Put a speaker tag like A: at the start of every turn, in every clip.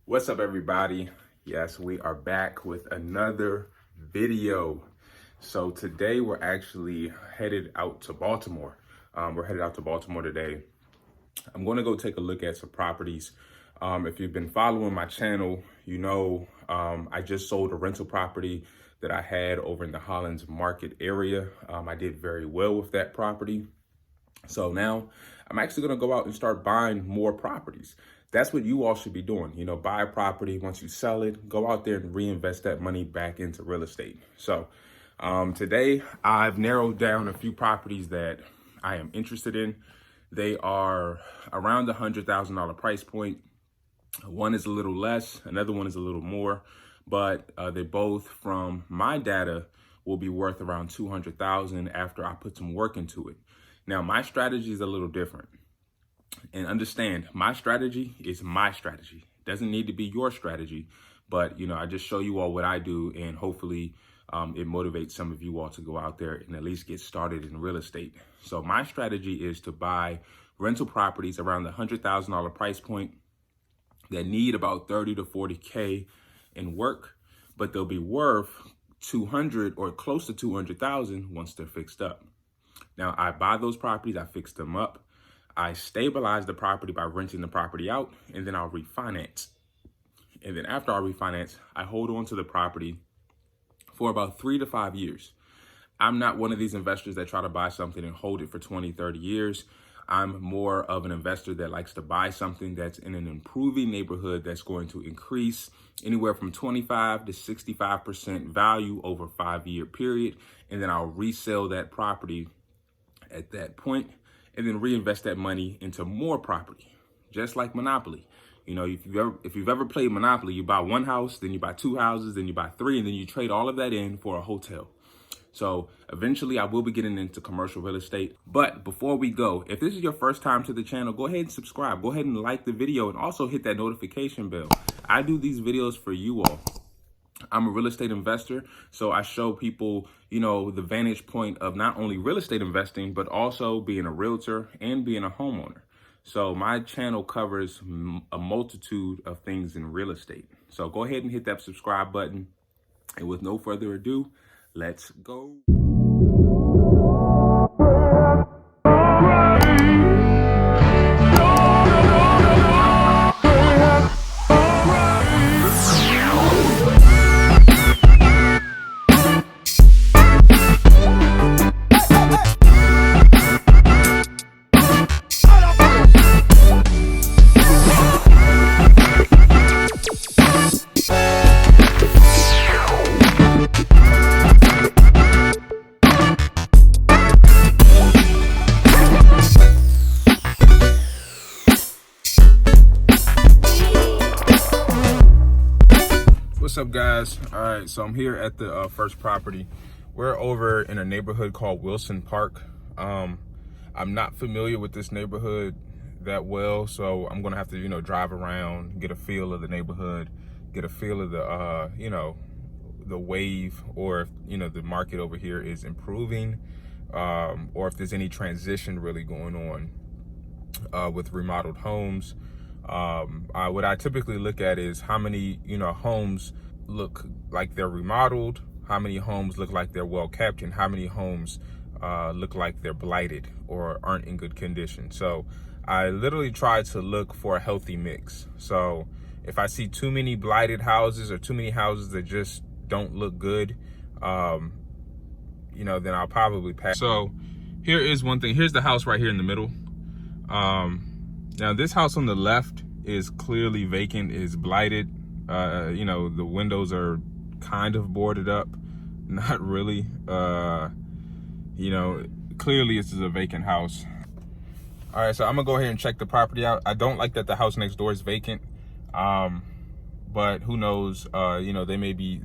A: What's up, everybody? Yes, we are back with another video. So today we're actually headed out to Baltimore. We're headed out to Baltimore today. I'm going to go take a look at some properties. If you've been following my channel, you know I just sold a rental property that I had over in the Hollands Market area. I did very well with that property. So now I'm actually going to go out and start buying more properties. That's what you all should be doing. You know, buy a property. Once you sell it, go out there and reinvest that money back into real estate. So today I've narrowed down a few properties that I am interested in. They are around the $100,000 price point. One is a little less, another one is a little more, but they both, from my data, will be worth around $200,000 after I put some work into it. Now, my strategy is a little different. And understand, my strategy is my strategy. It doesn't need to be your strategy, but I just show you all what I do, and hopefully it motivates some of you all to go out there and at least get started in real estate. So my strategy is to buy rental properties around the $100,000 price point that need about 30 to 40K in work, but they'll be worth 200 or close to 200,000 once they're fixed up. Now, I buy those properties, I fix them up, I stabilize the property by renting the property out, and then I'll refinance. And then after I refinance, I hold on to the property for about 3 to 5 years. I'm not one of these investors that try to buy something and hold it for 20, 30 years. I'm more of an investor that likes to buy something that's in an improving neighborhood that's going to increase anywhere from 25 to 65% value over a 5-year period. And then I'll resell that property at that point, and then reinvest that money into more property, just like Monopoly. If you've ever played Monopoly, you buy one house, then you buy 2 houses, then you buy 3, and then you trade all of that in for a hotel. So eventually I will be getting into commercial real estate. But before we go, if this is your first time to the channel, go ahead and subscribe. Go ahead and like the video, and also hit that notification bell. I do these videos for you all. I'm a real estate investor, so I show people, the vantage point of not only real estate investing, but also being a realtor and being a homeowner. So my channel covers a multitude of things in real estate. So go ahead and hit that subscribe button. And with no further ado, let's go. What's up, guys? All right, so I'm here at the first property. We're over in a neighborhood called Wilson Park. I'm not familiar with this neighborhood that well, so I'm gonna have to drive around, get a feel of the neighborhood, get a feel of the the wave, or if the market over here is improving, or if there's any transition really going on with remodeled homes. What I typically look at is how many homes look like they're remodeled, how many homes look like they're well kept, and how many homes look like they're blighted or aren't in good condition. So I literally try to look for a healthy mix. So if I see too many blighted houses or too many houses that just don't look good, then I'll probably pass. So here is one thing. Here's the house right here in the middle. Now this house on the left is clearly vacant, is blighted. The windows are kind of boarded up, not really. Clearly this is a vacant house. All right, so I'm gonna go ahead and check the property out. I don't like that the house next door is vacant, but who knows? There may be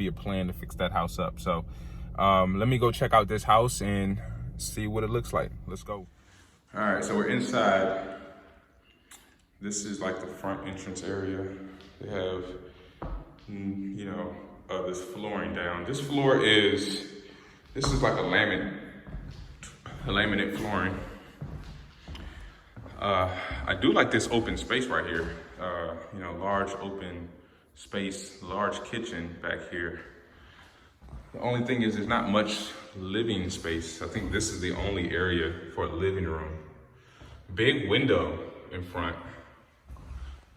A: a plan to fix that house up. So let me go check out this house and see what it looks like. Let's go. All right, so we're inside. This is like the front entrance area. They have, this flooring down. This is like a laminate flooring. I do like this open space right here. large open space, large kitchen back here. The only thing is there's not much living space. I think this is the only area for a living room. Big window in front.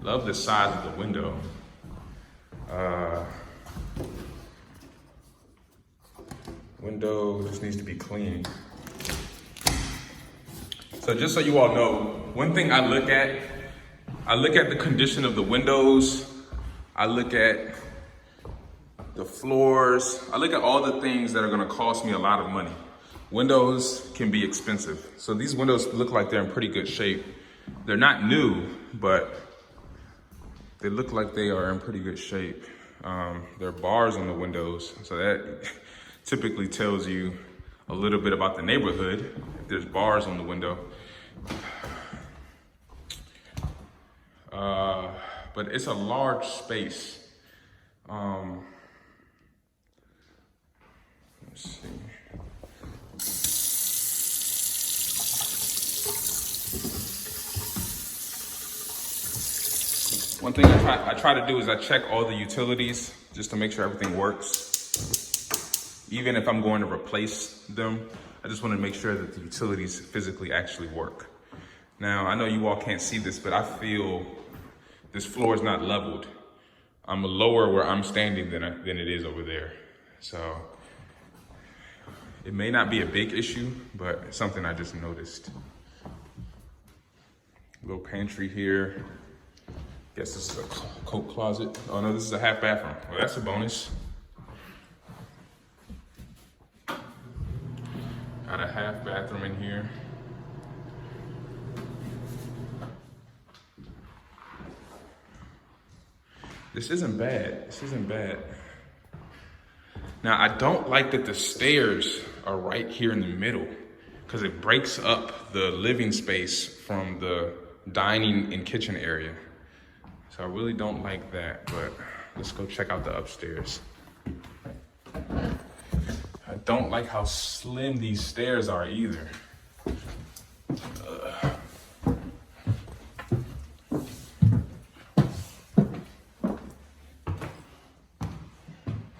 A: Love the size of the window. Window just needs to be clean. So just so you all know, one thing I look at the condition of the windows. I look at the floors. I look at all the things that are gonna cost me a lot of money. Windows can be expensive. So these windows look like they're in pretty good shape. They're not new, but they look like they are in pretty good shape. There are bars on the windows, so that typically tells you a little bit about the neighborhood. If there's bars on the window. But it's a large space. Let's see. One thing I try to do is I check all the utilities just to make sure everything works. Even if I'm going to replace them, I just want to make sure that the utilities physically actually work. Now, I know you all can't see this, but I feel this floor is not leveled. I'm lower where I'm standing than it is over there. So it may not be a big issue, but it's something I just noticed. Little pantry here. Guess this is a coat closet. Oh no, this is a half bathroom. Well, that's a bonus. Got a half bathroom in here. This isn't bad. This isn't bad. Now, I don't like that the stairs are right here in the middle because it breaks up the living space from the dining and kitchen area. So I really don't like that, but let's go check out the upstairs. I don't like how slim these stairs are either.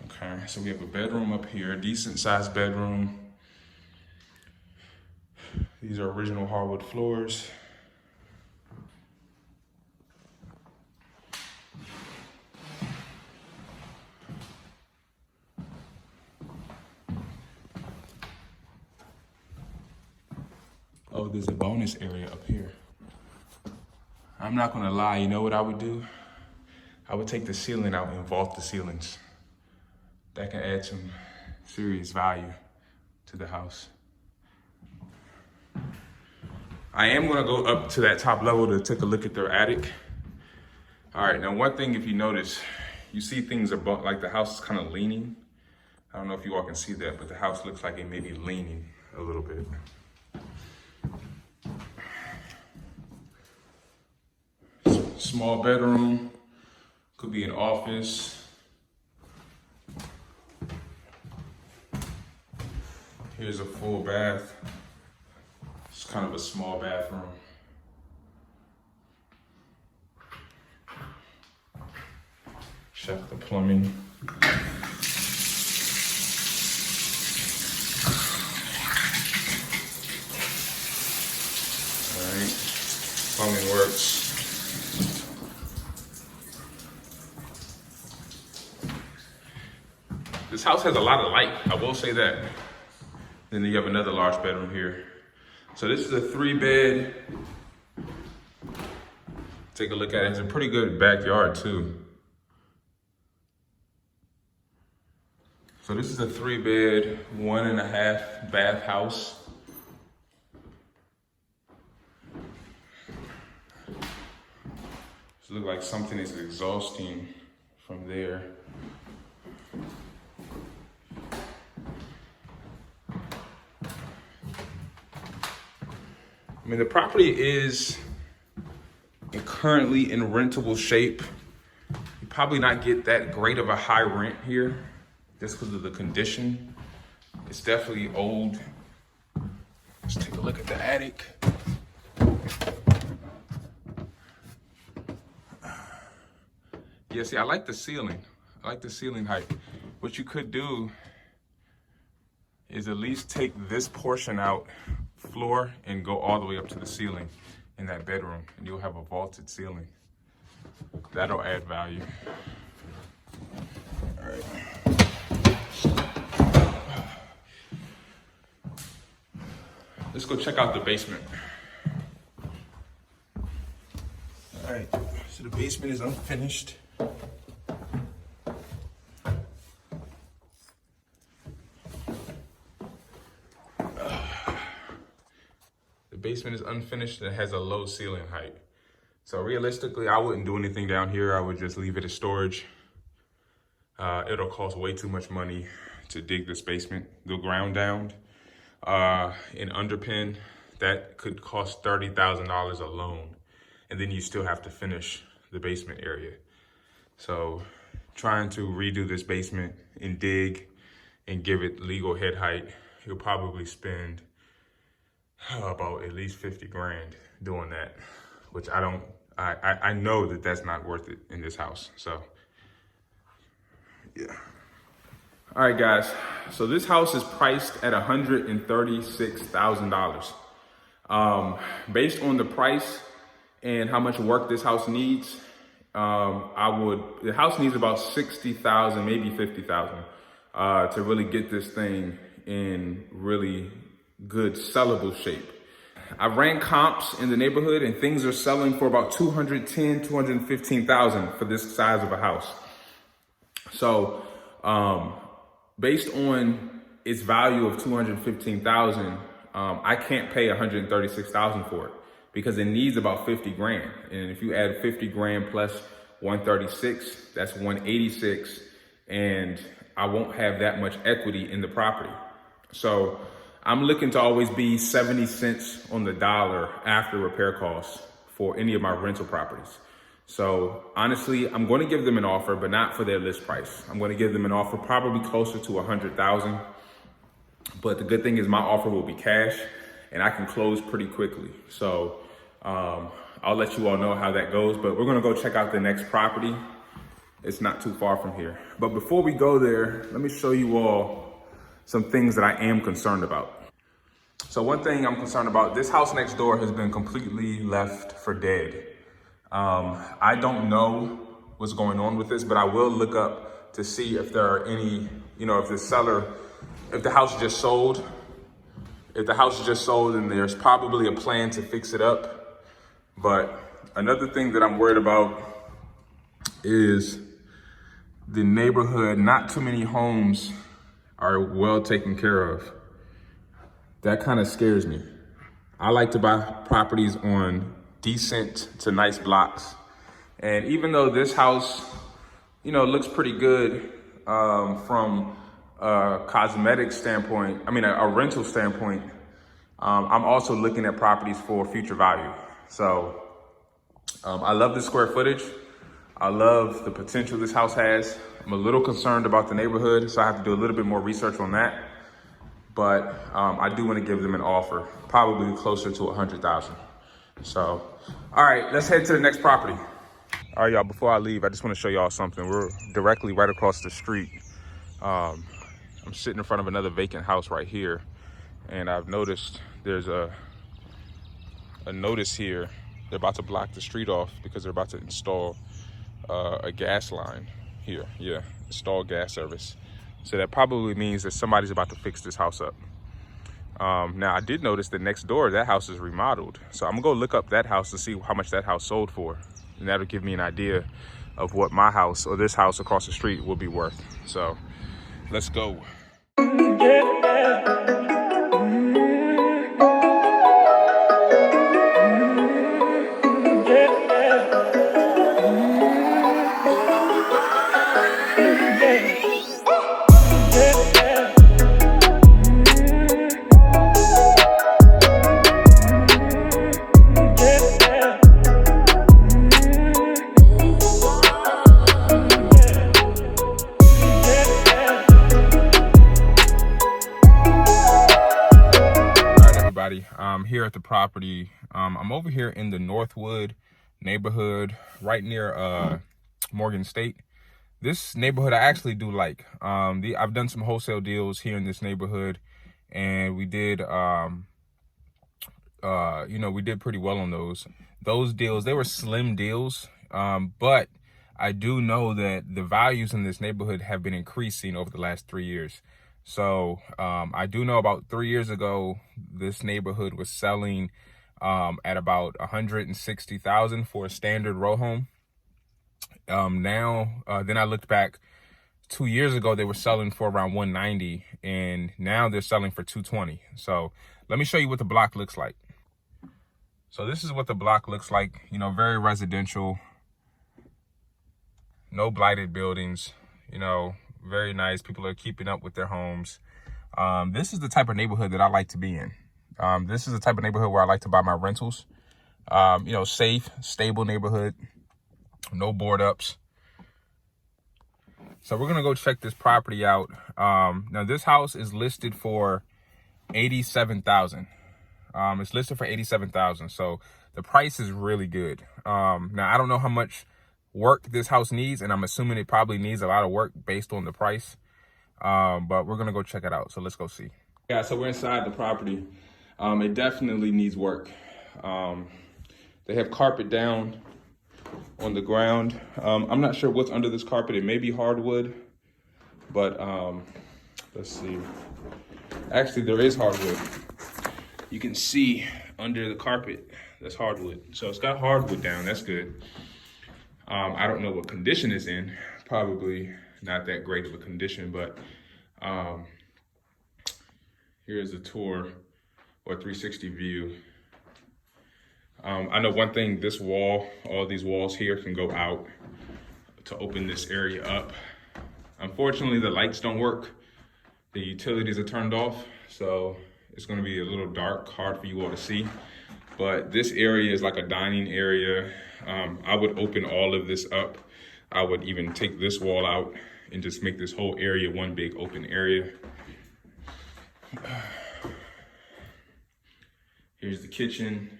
A: Okay, so we have a bedroom up here, a decent sized bedroom. These are original hardwood floors. Oh, there's a bonus area up here. I'm not gonna lie, you know what I would do? I would take the ceiling out and vault the ceilings. That can add some serious value to the house. I am gonna go up to that top level to take a look at their attic. All right, now one thing, if you notice, you see things above, like the house is kind of leaning. I don't know if you all can see that, but the house looks like it may be leaning a little bit. Small bedroom, could be an office. Here's a full bath. It's kind of a small bathroom. Check the plumbing. All right, plumbing works. This house has a lot of light, I will say that. Then you have another large bedroom here. So this is a 3-bed. Take a look at it. It's a pretty good backyard too. So this is a 3-bed, 1.5 bath house. This looks like something is exhausting from there. I mean, the property is currently in rentable shape. You probably not get that great of a high rent here just because of the condition. It's definitely old. Let's take a look at the attic. Yeah, see, I like the ceiling. I like the ceiling height. What you could do is at least take this portion out floor and go all the way up to the ceiling in that bedroom, and you'll have a vaulted ceiling. That'll add value. All right. Let's go check out the basement. All right, so the basement is unfinished. The basement is unfinished and it has a low ceiling height. So realistically, I wouldn't do anything down here. I would just leave it as storage. It'll cost way too much money to dig this basement, the ground down. In underpin, that could cost $30,000 alone. And then you still have to finish the basement area. So trying to redo this basement and dig and give it legal head height, you'll probably spend about at least 50 grand doing that, which I know that that's not worth it in this house. So yeah. All right, guys. So this house is priced at $136,000. Based on the price and how much work this house needs, the house needs about 60,000, maybe 50,000, to really get this thing in really good sellable shape. I ran comps in the neighborhood and things are selling for about 210, 215,000 for this size of a house. So, based on its value of 215,000, I can't pay 136,000 for it because it needs about 50 grand. And if you add 50 grand plus 136, that's 186, and I won't have that much equity in the property. So I'm looking to always be 70 cents on the dollar after repair costs for any of my rental properties. So honestly, I'm going to give them an offer, but not for their list price. I'm going to give them an offer probably closer to 100,000. But the good thing is my offer will be cash and I can close pretty quickly. So I'll let you all know how that goes, but we're going to go check out the next property. It's not too far from here. But before we go there, let me show you all some things that I am concerned about. So one thing I'm concerned about, this house next door has been completely left for dead. I don't know what's going on with this, but I will look up to see if there are any, if the house just sold. If the house is just sold, then there's probably a plan to fix it up. But another thing that I'm worried about is the neighborhood. Not too many homes are well taken care of. That kind of scares me. I like to buy properties on decent to nice blocks. And even though this house, looks pretty good from a cosmetic standpoint, a rental standpoint, I'm also looking at properties for future value. So I love the square footage. I love the potential this house has. I'm a little concerned about the neighborhood, so I have to do a little bit more research on that. But I do want to give them an offer, probably closer to 100,000. So, all right, let's head to the next property. All right, y'all, before I leave, I just want to show y'all something. We're directly right across the street. I'm sitting in front of another vacant house right here, and I've noticed there's a notice here. They're about to block the street off because they're about to install a gas line here. Yeah, install gas service. So that probably means that somebody's about to fix this house up. Now, I did notice that next door, that house is remodeled. So I'm gonna go look up that house to see how much that house sold for. And that'll give me an idea of what my house or this house across the street will be worth. So let's go. I'm here at the property. I'm over here in the Northwood neighborhood, right near Morgan State. This neighborhood I actually do like. I've done some wholesale deals here in this neighborhood, and we did we did pretty well on those deals. They were slim deals, but I do know that the values in this neighborhood have been increasing over the last 3 years. So I do know about 3 years ago, this neighborhood was selling at about 160,000 for a standard row home. Then I looked back 2 years ago, they were selling for around 190, and now they're selling for 220. So let me show you what the block looks like. So this is what the block looks like, very residential, no blighted buildings, very nice. People are keeping up with their homes. This is the type of neighborhood that I like to be in. This is the type of neighborhood where I like to buy my rentals. Safe, stable neighborhood, no board ups. So we're gonna go check this property out. Now this house is listed for $87,000. It's listed for $87,000. So the price is really good. Now I don't know how much work this house needs, and I'm assuming it probably needs a lot of work based on the price. But we're gonna go check it out. So let's go see. Yeah, so we're inside the property. It definitely needs work. They have carpet down on the ground. I'm not sure what's under this carpet. It may be hardwood, but let's see. Actually, there is hardwood. You can see under the carpet, that's hardwood. So it's got hardwood down, that's good. I don't know what condition it's in. Probably not that great of a condition, but here's a tour or 360 view. I know one thing, this wall, all these walls here can go out to open this area up. Unfortunately, the lights don't work. The utilities are turned off, so it's gonna be a little dark, hard for you all to see. But this area is like a dining area. I would open all of this up. I would even take this wall out and just make this whole area one big open area. Here's the kitchen.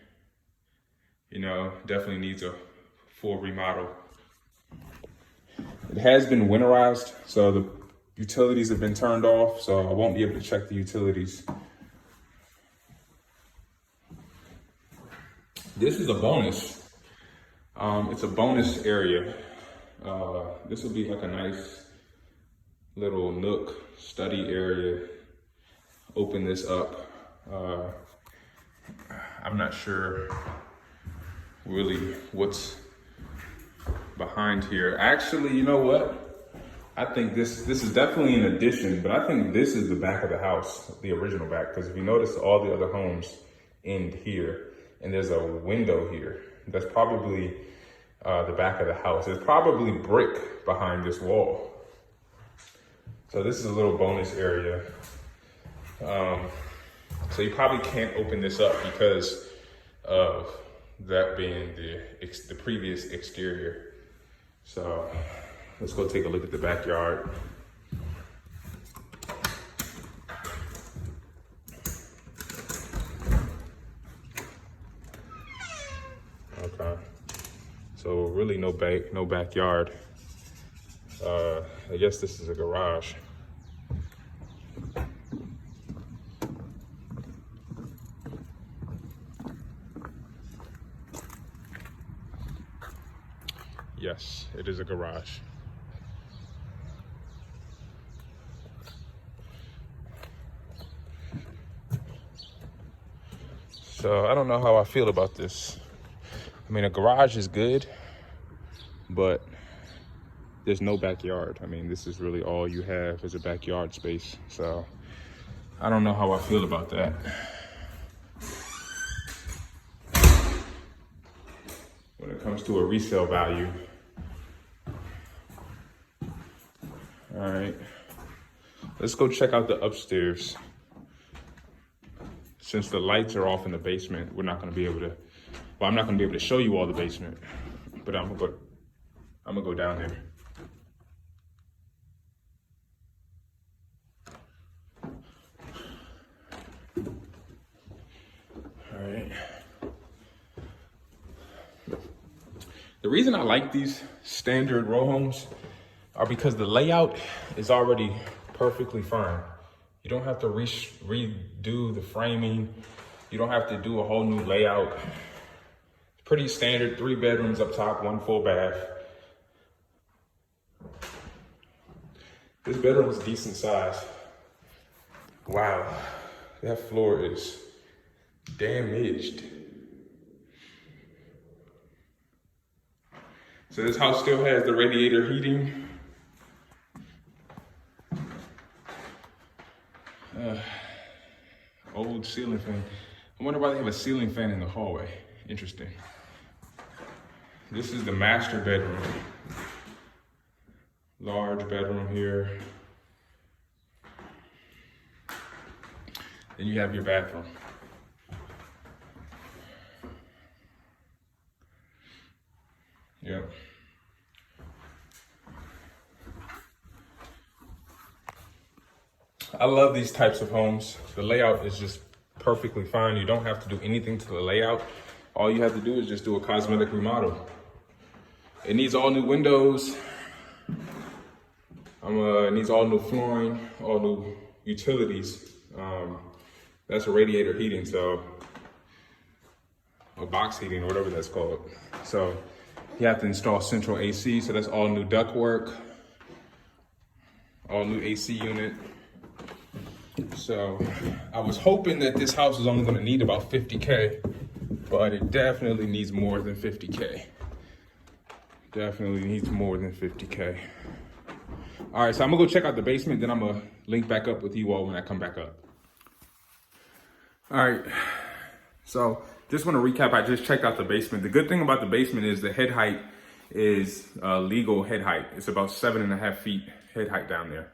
A: Definitely needs a full remodel. It has been winterized, so the utilities have been turned off, so I won't be able to check the utilities. This is a bonus. It's a bonus area. This will be like a nice little nook, study area. Open this up. I'm not sure really what's behind here. Actually, you know what? I think this is definitely an addition, but I think this is the back of the house, the original back, because if you notice, all the other homes end here, and there's a window here. That's probably the back of the house. There's probably brick behind this wall. So this is a little bonus area. So you probably can't open this up because of that being the previous exterior. So let's go take a look at the backyard. Okay. So really no backyard. I guess this is a garage. Yes, it is a garage. So I don't know how I feel about this. I mean, a garage is good, but there's no backyard. I mean, this is really all you have is a backyard space. So I don't know how I feel about that. When it comes to a resale value. All right, let's go check out the upstairs. Since the lights are off in the basement, we're not gonna be able to, well, I'm not gonna be able to show you all the basement, but I'm gonna go down there. All right. The reason I like these standard row homes are because the layout is already perfectly fine. You don't have to redo the framing. You don't have to do a whole new layout. Pretty standard, 3 bedrooms up top, 1 full bath. This bedroom is decent size. Wow, that floor is damaged. So this house still has the radiator heating. Old ceiling fan. I wonder why they have a ceiling fan in the hallway. Interesting. This is the master bedroom. Large bedroom here. Then you have your bathroom. Yep. I love these types of homes. The layout is just perfectly fine. You don't have to do anything to the layout. All you have to do is just do a cosmetic remodel. It needs all new windows. It needs all new flooring, all new utilities. That's a radiator heating, so, or box heating, or whatever that's called. So you have to install central AC, so that's all new ductwork, all new AC unit. So I was hoping that this house is only gonna need about 50K, but it definitely needs more than 50K. Definitely needs more than 50K. All right, so I'm gonna go check out the basement, then I'm gonna link back up with you all when I come back up. All right, so just wanna recap, I just checked out the basement. The good thing about the basement is the head height is legal head height. It's about 7.5 feet head height down there.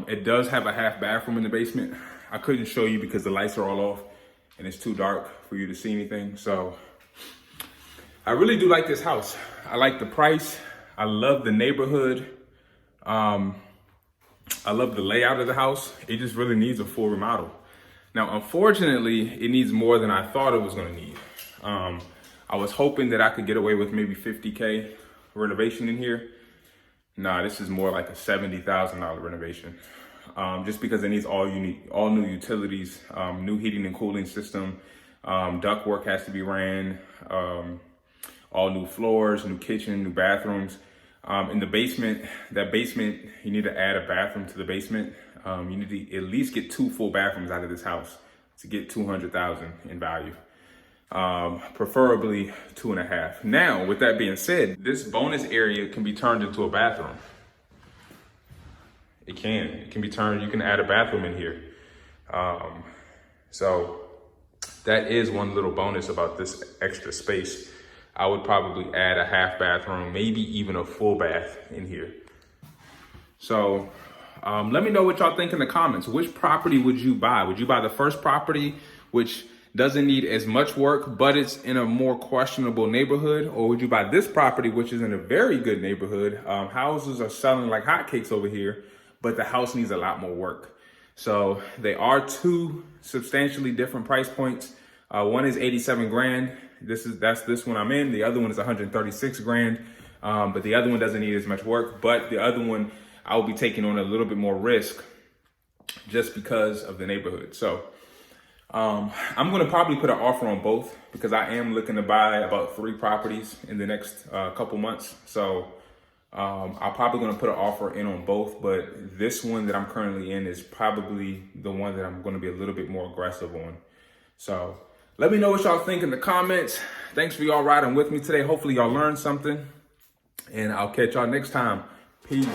A: It does have a half bathroom in the basement. I couldn't show you because the lights are all off and it's too dark for you to see anything. So I really do like this house. I like the price. I love the neighborhood. I love the layout of the house. It just really needs a full remodel. Now, unfortunately, it needs more than I thought it was gonna need. I was hoping that I could get away with maybe 50K renovation in here. Nah, this is more like a $70,000 renovation. Just because it needs all new utilities, new heating and cooling system, duct work has to be ran, all new floors, new kitchen, new bathrooms. In the basement, you need to add a bathroom to the basement. You need to at least get 2 full bathrooms out of this house to get $200,000 in value. Preferably 2.5. Now, with that being said, this bonus area can be turned into a bathroom. It can be turned, you can add a bathroom in here. So that is one little bonus about this extra space. I would probably add a half bathroom, maybe even a full bath in here. So let me know what y'all think in the comments. Which property would you buy? Would you buy the first property, which doesn't need as much work, but it's in a more questionable neighborhood? Or would you buy this property, which is in a very good neighborhood? Houses are selling like hotcakes over here, but the house needs a lot more work. So they are 2 substantially different price points. One is 87 grand. That's this one I'm in. The other one is 136 grand. But the other one doesn't need as much work, but the other one, I will be taking on a little bit more risk just because of the neighborhood. So I'm gonna probably put an offer on both because I am looking to buy about 3 properties in the next couple months. So I'm probably gonna put an offer in on both, but this one that I'm currently in is probably the one that I'm gonna be a little bit more aggressive on. So let me know what y'all think in the comments. Thanks for y'all riding with me today. Hopefully y'all learned something, and I'll catch y'all next time. Peace.